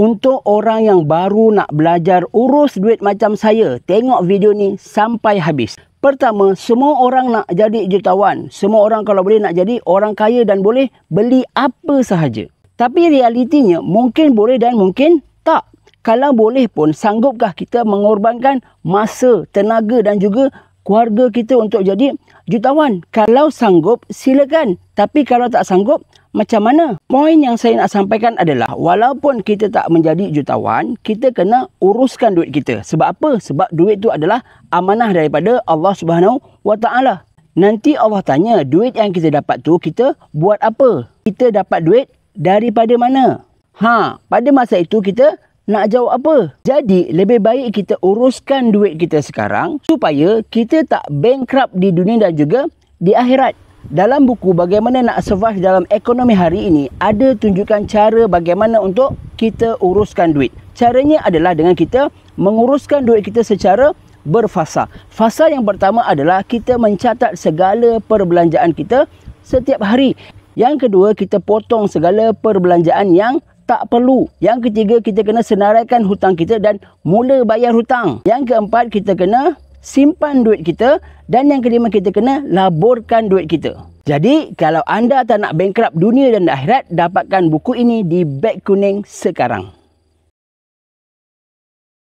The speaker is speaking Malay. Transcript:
Untuk orang yang baru nak belajar urus duit macam saya, tengok video ni sampai habis. Pertama, semua orang nak jadi jutawan. Semua orang kalau boleh nak jadi orang kaya dan boleh beli apa sahaja. Tapi realitinya mungkin boleh dan mungkin tak. Kalau boleh pun, sanggupkah kita mengorbankan masa, tenaga dan juga keluarga kita untuk jadi jutawan? Kalau sanggup, silakan. Tapi kalau tak sanggup, macam mana? Poin yang saya nak sampaikan adalah, walaupun kita tak menjadi jutawan, kita kena uruskan duit kita. Sebab apa? Sebab duit itu adalah amanah daripada Allah Subhanahu Wa Taala. Nanti Allah tanya, duit yang kita dapat tu kita buat apa? Kita dapat duit daripada mana? Pada masa itu kita nak jawab apa? Jadi, lebih baik kita uruskan duit kita sekarang supaya kita tak bankrupt di dunia dan juga di akhirat. Dalam buku Bagaimana Nak Survive Dalam Ekonomi Hari Ini, ada tunjukkan cara bagaimana untuk kita uruskan duit. Caranya adalah dengan kita menguruskan duit kita secara berfasa. Fasa yang pertama adalah kita mencatat segala perbelanjaan kita setiap hari. Yang kedua, kita potong segala perbelanjaan yang tak perlu. Yang ketiga, kita kena senaraikan hutang kita dan mula bayar hutang. Yang keempat, kita kena simpan duit kita. Dan yang kelima, kita kena laburkan duit kita. Jadi, kalau anda tak nak bankrupt dunia dan akhirat, dapatkan buku ini di beg kuning sekarang.